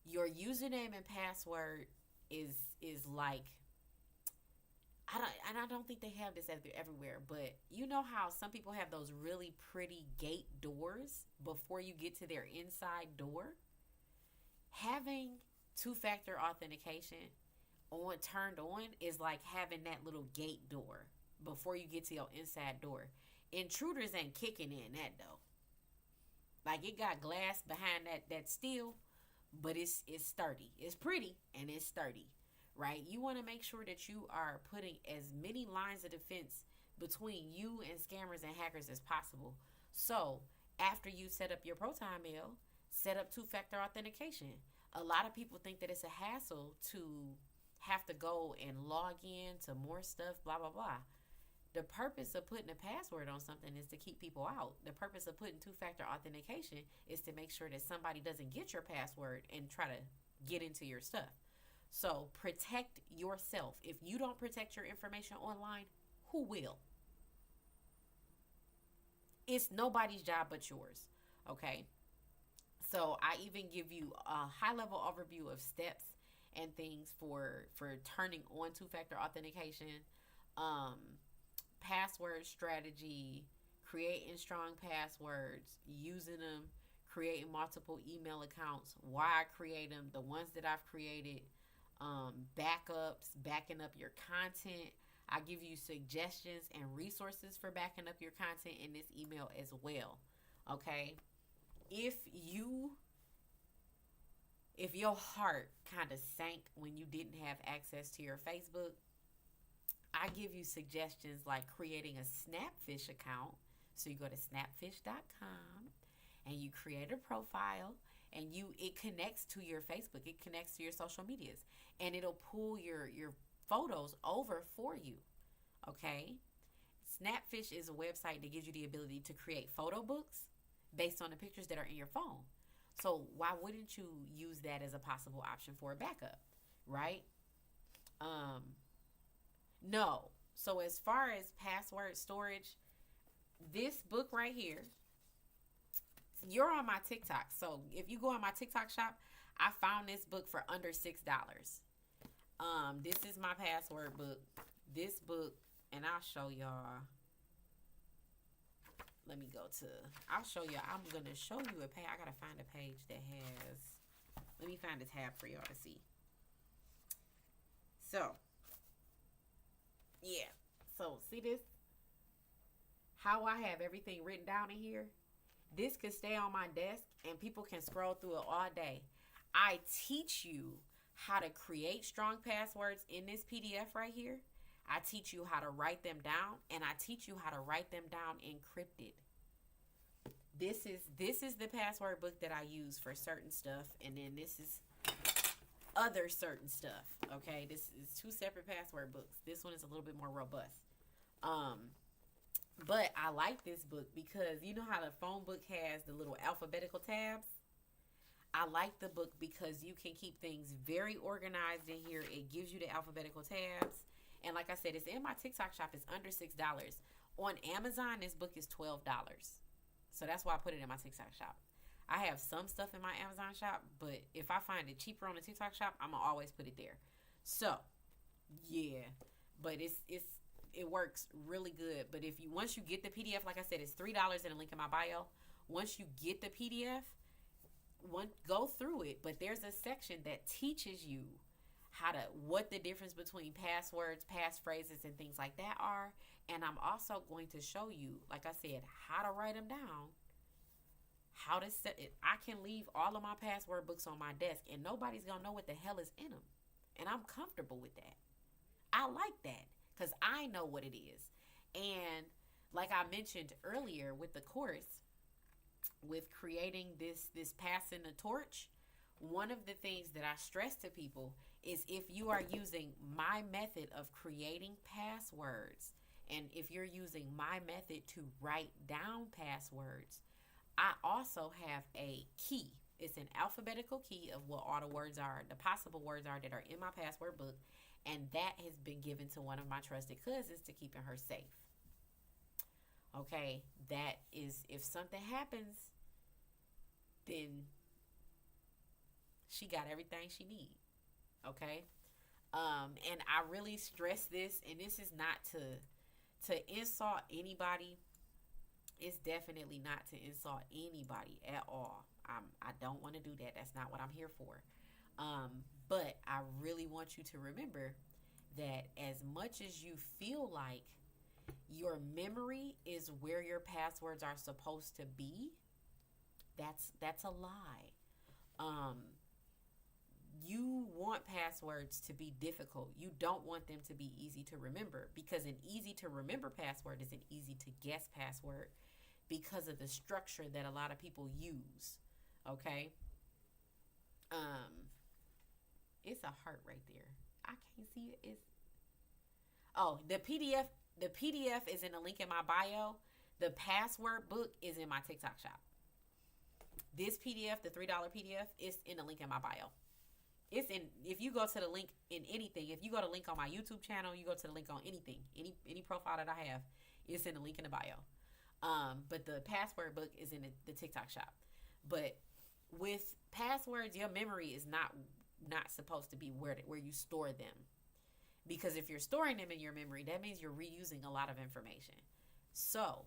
your username and password is like, I don't think they have this everywhere, but you know how some people have those really pretty gate doors before you get to their inside door? Having two-factor authentication turned on is like having that little gate door before you get to your inside door. Intruders ain't kicking in that though. Like, it got glass behind that steel, but it's sturdy. It's pretty and it's sturdy, right? You want to make sure that you are putting as many lines of defense between you and scammers and hackers as possible. So after you set up your Proton Mail, set up two-factor authentication. A lot of people think that it's a hassle to have to go and log in to more stuff, blah, blah, blah. The purpose of putting a password on something is to keep people out. The purpose of putting two-factor authentication is to make sure that somebody doesn't get your password and try to get into your stuff. So protect yourself. If you don't protect your information online, who will? It's nobody's job but yours, okay? So I even give you a high-level overview of steps and things for turning on two-factor authentication, password strategy, creating strong passwords, using them, creating multiple email accounts, why I create them, the ones that I've created, backups, backing up your content. I give you suggestions and resources for backing up your content in this email as well. Okay? If your heart kind of sank when you didn't have access to your Facebook, I give you suggestions like creating a Snapfish account. So you go to snapfish.com and you create a profile, and it connects to your Facebook. It connects to your social medias, and it'll pull your photos over for you. Okay? Snapfish is a website that gives you the ability to create photo books based on the pictures that are in your phone. So why wouldn't you use that as a possible option for a backup, right? No. So as far as password storage, this book right here, you're on my TikTok. So if you go on my TikTok shop, I found this book for under $6. This is my password book. This book, and I'll show y'all. I'll show you. I'm going to show you a page. I got to find a page that has, let me find a tab for y'all to see. So, yeah. So, see this? How I have everything written down in here? This could stay on my desk and people can scroll through it all day. I teach you how to create strong passwords in this PDF right here. I teach you how to write them down, and I teach you how to write them down encrypted. This is the password book that I use for certain stuff, and then this is other certain stuff. Okay, this is two separate password books. This one is a little bit more robust. But I like this book because you know how the phone book has the little alphabetical tabs? I like the book because you can keep things very organized in here. It gives you the alphabetical tabs. And like I said, it's in my TikTok shop. It's under $6. On Amazon, this book is $12. So that's why I put it in my TikTok shop. I have some stuff in my Amazon shop, but if I find it cheaper on the TikTok shop, I'm going to always put it there. So, yeah. But it's it works really good. But if you once you get the PDF, like I said, it's $3 in a link in my bio. Once you get the PDF, go through it. But there's a section that teaches you how to what the difference between passwords, passphrases, and things like that are. And I'm also going to show you, like I said, how to write them down, how to set it. I can leave all of my password books on my desk and nobody's gonna know what the hell is in them. And I'm comfortable with that. I like that because I know what it is. And like I mentioned earlier with the course, with creating this passing the torch, one of the things that I stress to people is if you are using my method of creating passwords, and if you're using my method to write down passwords, I also have a key. It's an alphabetical key of what all the words are, the possible words are that are in my password book, and that has been given to one of my trusted cousins to keeping her safe. Okay, that is, if something happens, then she got everything she needs. Okay, and I really stress this, and this is not to insult anybody. It's definitely not to insult anybody at all. I don't want to do that. That's not what I'm here for. But I really want you to remember that as much as you feel like your memory is where your passwords are supposed to be, that's a lie. You want passwords to be difficult. You don't want them to be easy to remember, because an easy to remember password is an easy to guess password because of the structure that a lot of people use. Okay? It's a heart right there. I can't see it. The PDF is in the link in my bio. The password book is in my TikTok shop. This PDF, the $3 PDF, is in the link in my bio. It's in, if you go to the link in anything, if you go to link on my YouTube channel, you go to the link on anything, any profile that I have, it's in the link in the bio. But the password book is in the TikTok shop. But with passwords, your memory is not supposed to be where you store them. Because if you're storing them in your memory, that means you're reusing a lot of information. So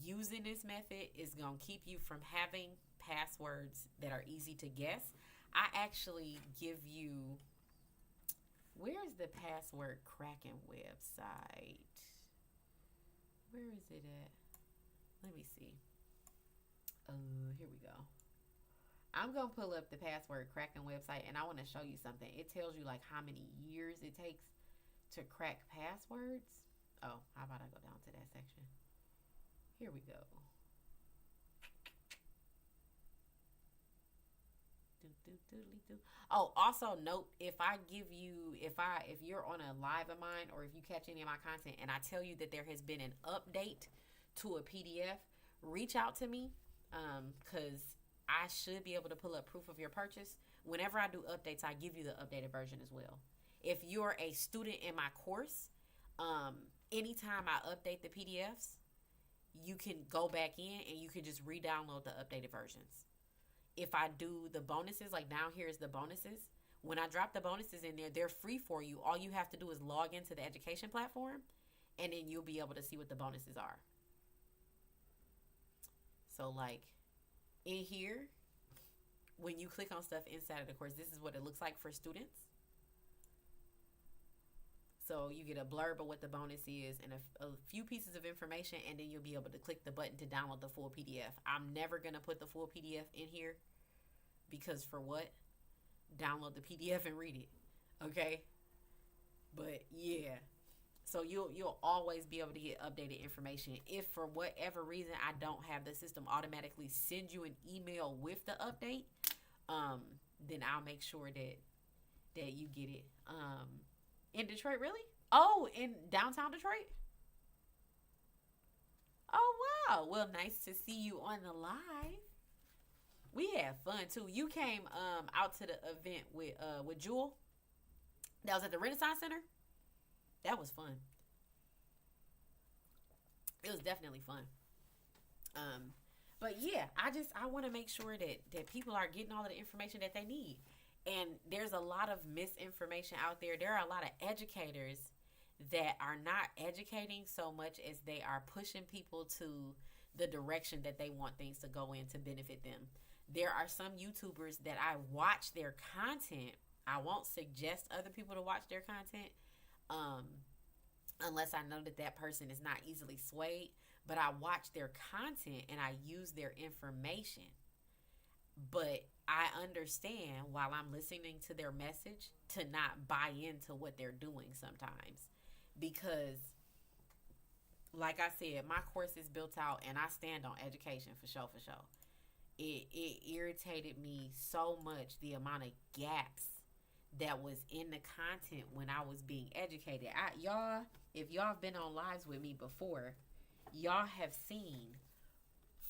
using this method is going to keep you from having passwords that are easy to guess. I actually give you, where's the password cracking website? Where is it at? Let me see. Here we go. I'm going to pull up the password cracking website, and I want to show you something. It tells you like how many years it takes to crack passwords. Oh, how about I go down to that section? Here we go. Oh, also note, if you're on a live of mine, or if you catch any of my content and I tell you that there has been an update to a PDF, reach out to me, because I should be able to pull up proof of your purchase. Whenever I do updates, I give you the updated version as well. If you're a student in my course, anytime I update the PDFs, you can go back in and you can just re-download the updated versions. If I do the bonuses, like down here is the bonuses. When I drop the bonuses in there, they're free for you. All you have to do is log into the education platform, and then you'll be able to see what the bonuses are. So like in here, when you click on stuff inside of the course, this is what it looks like for students. So you get a blurb of what the bonus is and a few pieces of information, and then you'll be able to click the button to download the full PDF. I'm never going to put the full PDF in here, because for what? Download the PDF and read it. Okay? But yeah. So you'll always be able to get updated information. If for whatever reason I don't have the system automatically send you an email with the update, then I'll make sure that you get it. In Detroit, really? Oh, in downtown Detroit? Oh, wow. Well, nice to see you on the live. We had fun, too. You came out to the event with Jewel. That was at the Renaissance Center. That was fun. It was definitely fun. But yeah, I want to make sure that people are getting all of the information that they need. And there's a lot of misinformation out there. There are a lot of educators that are not educating so much as they are pushing people to the direction that they want things to go in to benefit them. There are some YouTubers that I watch their content. I won't suggest other people to watch their content um, unless I know that that person is not easily swayed. But I watch their content and I use their information. But I understand while I'm listening to their message to not buy into what they're doing sometimes. Because, like I said, my course is built out and I stand on education for sure, for sure. It irritated me so much the amount of gaps that was in the content when I was being educated. Y'all, if y'all have been on lives with me before, y'all have seen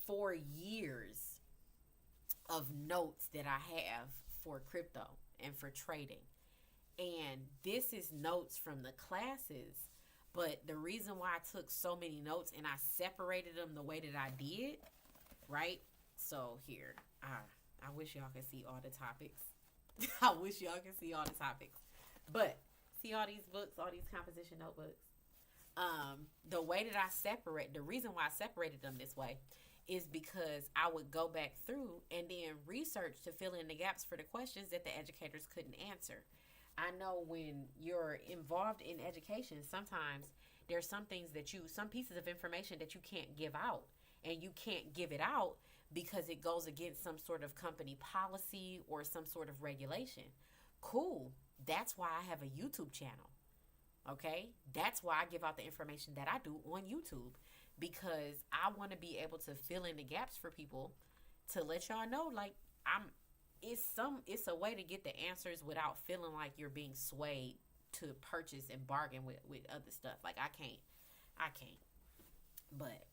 4 years of notes that I have for crypto and for trading. And this is notes from the classes. But the reason why I took so many notes and I separated them the way that I did, right? So here, I wish y'all could see all the topics. I wish y'all could see all the topics. But see all these books, all these composition notebooks. The way that the reason why I separated them this way is because I would go back through and then research to fill in the gaps for the questions that the educators couldn't answer. I know when you're involved in education, sometimes there's some pieces of information that you can't give out. And you can't give it out because it goes against some sort of company policy or some sort of regulation. Cool. That's why I have a YouTube channel. Okay? That's why I give out the information that I do on YouTube, because I want to be able to fill in the gaps for people to let y'all know, like, it's a way to get the answers without feeling like you're being swayed to purchase and bargain with other stuff. Like I can't. But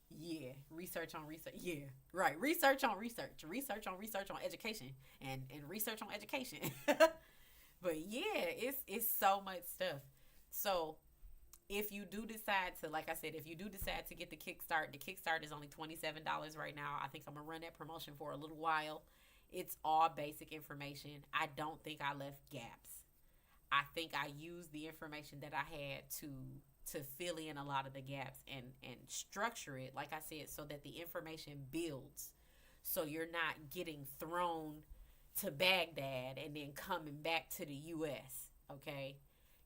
yeah, research on research. Yeah, right. Research on research. Research on education and research on education. But yeah, it's so much stuff. So if you do decide to, like I said, if you do decide to get the Kickstart is only $27 right now. I think I'm gonna run that promotion for a little while. It's all basic information. I don't think I left gaps. I think I used the information that I had to fill in a lot of the gaps and structure it, like I said, so that the information builds. So you're not getting thrown to Baghdad and then coming back to the US, okay?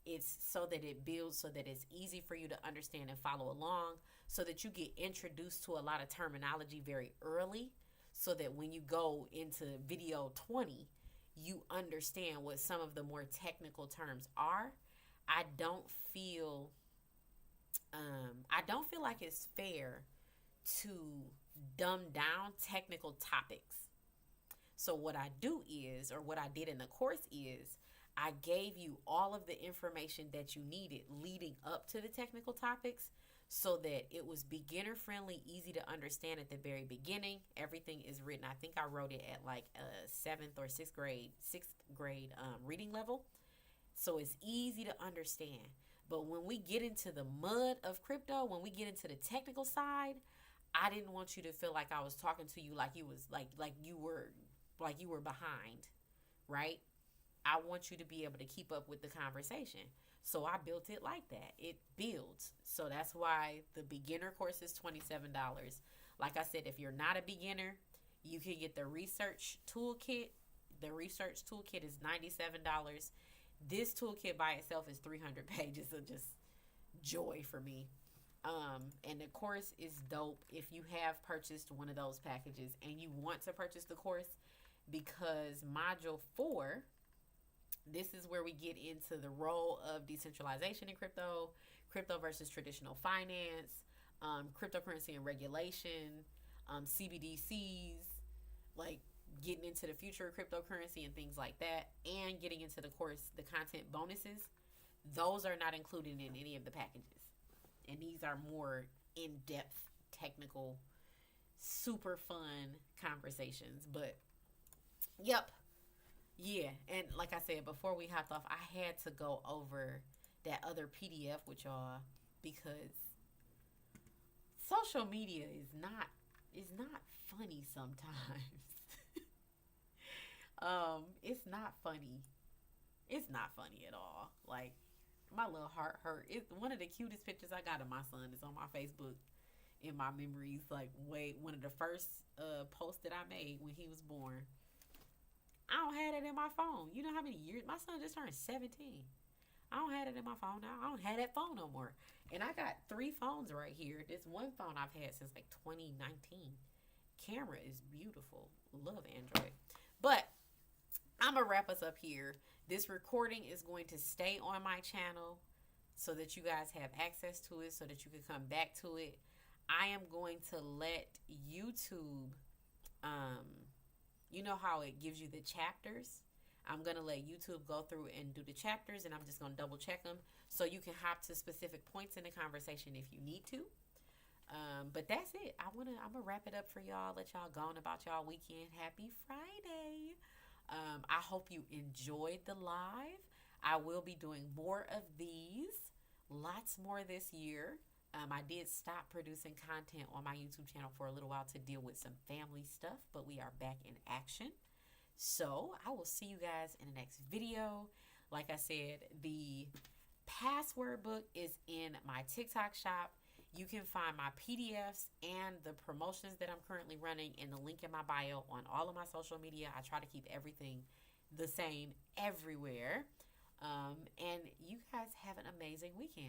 It's so that it builds, so that it's easy for you to understand and follow along, so that you get introduced to a lot of terminology very early, so that when you go into video 20, you understand what some of the more technical terms are. I don't feel like it's fair to dumb down technical topics. So what I do is, or what I did in the course is, I gave you all of the information that you needed leading up to the technical topics, so that it was beginner friendly, easy to understand at the very beginning. Everything is written. I think I wrote it at like a seventh or sixth grade reading level. So it's easy to understand. But when we get into the mud of crypto, when we get into the technical side, I didn't want you to feel like I was talking to you like you was like you were behind, right? I want you to be able to keep up with the conversation. So I built it like that. It builds. So that's why the beginner course is $27. Like I said, if you're not a beginner, you can get the Research Toolkit. The Research Toolkit is $97. This toolkit by itself is 300 pages of just joy for me. And the course is dope if you have purchased one of those packages and you want to purchase the course, because Module 4, this is where we get into the role of decentralization in crypto, crypto versus traditional finance, cryptocurrency and regulation, CBDCs, like getting into the future of cryptocurrency and things like that, and getting into the course, the content bonuses. Those are not included in any of the packages. And these are more in-depth, technical, super fun conversations. But, yep. Yeah, and like I said, before we hopped off, I had to go over that other PDF with y'all, because social media is not funny sometimes. It's not funny. It's not funny at all. Like, My little heart hurt. It's one of the cutest pictures I got of my son is on my Facebook in my memories. Like, wait, one of the first posts that I made when he was born. I don't have it in my phone. You know how many years? My son just turned 17. I don't have it in my phone now. I don't have that phone no more. And I got three phones right here. This one phone I've had since like 2019. Camera is beautiful. Love Android. But I'm going to wrap us up here. This recording is going to stay on my channel so that you guys have access to it, so that you can come back to it. I am going to let YouTube, you know how it gives you the chapters? I'm going to let YouTube go through and do the chapters, and I'm just going to double check them so you can hop to specific points in the conversation if you need to. But that's it. I'm gonna wrap it up for y'all. Let y'all go on about y'all weekend. Happy Friday. I hope you enjoyed the live. I will be doing more of these, lots more this year. I did stop producing content on my YouTube channel for a little while to deal with some family stuff, but we are back in action. So I will see you guys in the next video. Like I said, the password book is in my TikTok shop. You can find my PDFs and the promotions that I'm currently running in the link in my bio on all of my social media. I try to keep everything the same everywhere. And you guys have an amazing weekend.